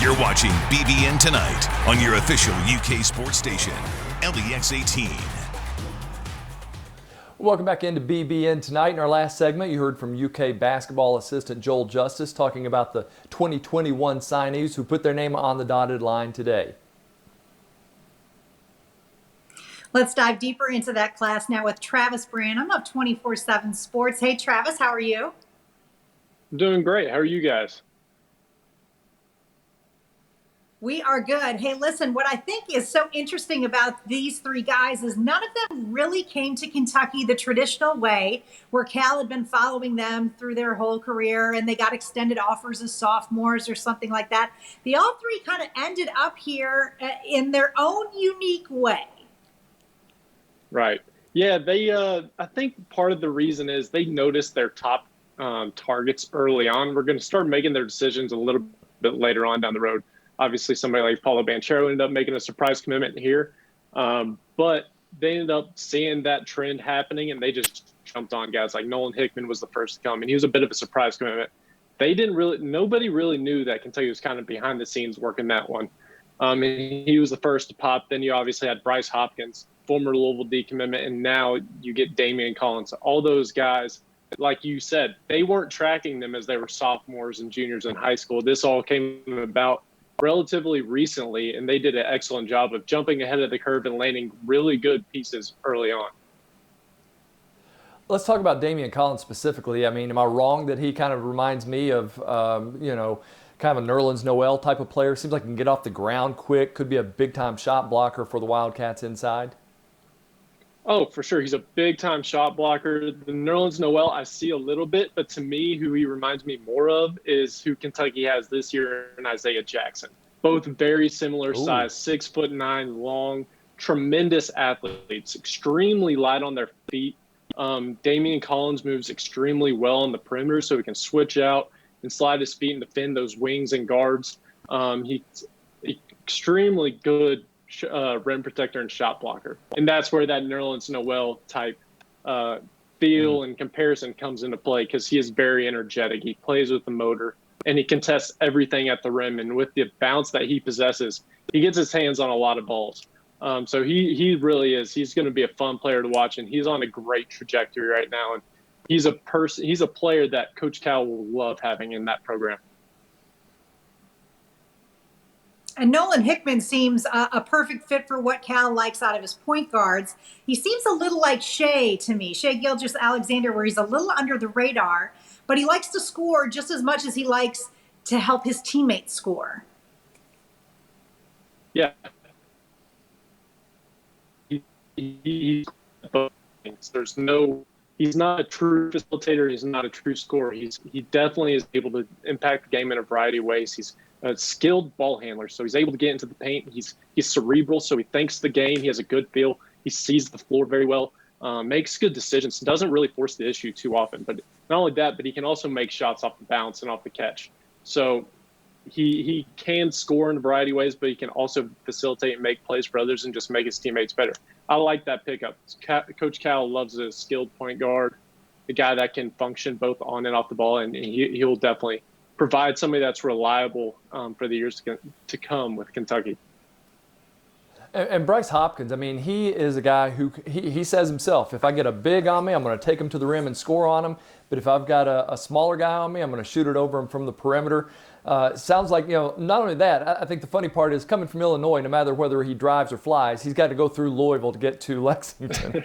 You're watching BBN Tonight on your official UK sports station, LEX 18. Welcome back into BBN Tonight. In our last segment, you heard from UK basketball assistant Joel Justice talking about the 2021 signees who put their name on the dotted line today. Let's dive deeper into that class now with Travis Branham of 24/7 Sports. Hey, Travis, how are you? I'm doing great. How are you guys? We are good. Hey, listen, what I think is so interesting about these three guys is none of them really came to Kentucky the traditional way, where Cal had been following them through their whole career and they got extended offers as sophomores or something like that. The all three kind of ended up here in their own unique way. Right. Yeah, I think part of the reason is they noticed their top targets early on. We're going to start making their decisions a little bit later on down the road. Obviously, somebody like Paulo Banchero ended up making a surprise commitment here. But they ended up seeing that trend happening, and they just jumped on guys. Like Nolan Hickman was the first to come, and he was a bit of a surprise commitment. Nobody really knew that Kentucky was kind of behind the scenes working that one. And he was the first to pop. Then you obviously had Bryce Hopkins, former Louisville decommitment, and now you get Jalen Collins. All those guys, like you said, they weren't tracking them as they were sophomores and juniors in high school. This all came about relatively recently, and they did an excellent job of jumping ahead of the curve and landing really good pieces early on. Let's talk about Jalen Collins specifically. I mean, am I wrong that he kind of reminds me of, kind of a Nerlens Noel type of player? Seems like he can get off the ground quick, could be a big-time shot blocker for the Wildcats inside. Oh, for sure. He's a big-time shot blocker. The Nerlens Noel I see a little bit, but to me, who he reminds me more of is who Kentucky has this year in Isaiah Jackson. Both very similar size, 6'9", long, tremendous athletes, extremely light on their feet. Jalen Collins moves extremely well on the perimeter, so he can switch out and slide his feet and defend those wings and guards. He's extremely good rim protector and shot blocker. And that's where that Nerlens Noel type feel and comparison comes into play, because he is very energetic. He plays with the motor, and he contests everything at the rim. And with the bounce that he possesses, he gets his hands on a lot of balls. So he really is. He's going to be a fun player to watch, and he's on a great trajectory right now. And he's a player that Coach Cal will love having in that program. And Nolan Hickman seems a perfect fit for what Cal likes out of his point guards. He seems a little like Shai to me, Shai Gilgeous-Alexander, where he's a little under the radar, but he likes to score just as much as he likes to help his teammates score. Yeah. He's both things. He's not a true facilitator. He's not a true scorer. He definitely is able to impact the game in a variety of ways. He's a skilled ball handler, so he's able to get into the paint. He's cerebral, so he thinks the game. He has a good feel. He sees the floor very well, makes good decisions, doesn't really force the issue too often. But not only that, but he can also make shots off the bounce and off the catch. So he can score in a variety of ways, but he can also facilitate and make plays for others and just make his teammates better. I like that pickup. Coach Cal loves a skilled point guard, a guy that can function both on and off the ball, and he'll definitely provide somebody that's reliable for the years to come with Kentucky. And Bryce Hopkins, I mean, he is a guy who he says himself, if I get a big on me, I'm going to take him to the rim and score on him. But if I've got a smaller guy on me, I'm going to shoot it over him from the perimeter. Sounds like, not only that, I think the funny part is coming from Illinois, no matter whether he drives or flies, he's got to go through Louisville to get to Lexington.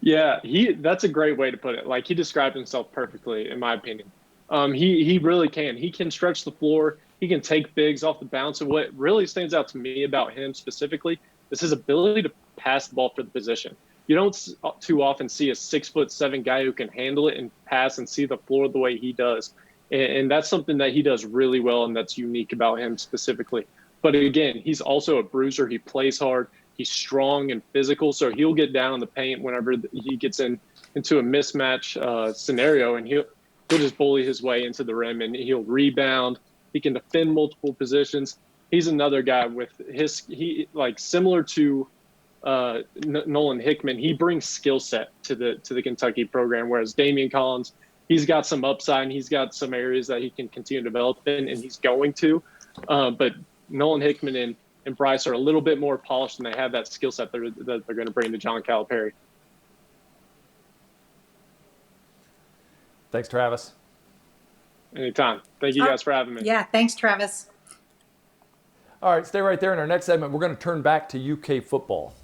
Yeah, that's a great way to put it. Like, he described himself perfectly, in my opinion. He really can. He can stretch the floor. He can take bigs off the bounce. And what really stands out to me about him specifically is his ability to pass the ball for the position. You don't too often see a 6'7" guy who can handle it and pass and see the floor the way he does. And that's something that he does really well, and that's unique about him specifically. But again, he's also a bruiser. He plays hard. He's strong and physical, so he'll get down in the paint whenever he gets into a mismatch scenario, and he'll just bully his way into the rim, and he'll rebound. He can defend multiple positions. He's another guy with similar to Nolan Hickman. He brings skill set to the Kentucky program, whereas Jalen Collins he's got some upside and he's got some areas that he can continue to develop in, and he's going to. But Nolan Hickman and Bryce are a little bit more polished, and they have that skill set that they're going to bring to John Calipari. Thanks, Travis. Anytime. Thank you guys for having me. Yeah, thanks, Travis. All right, stay right there. In our next segment, we're going to turn back to UK football.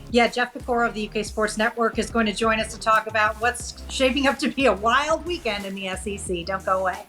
Yeah, Jeff Pecora of the UK Sports Network is going to join us to talk about what's shaping up to be a wild weekend in the SEC. Don't go away.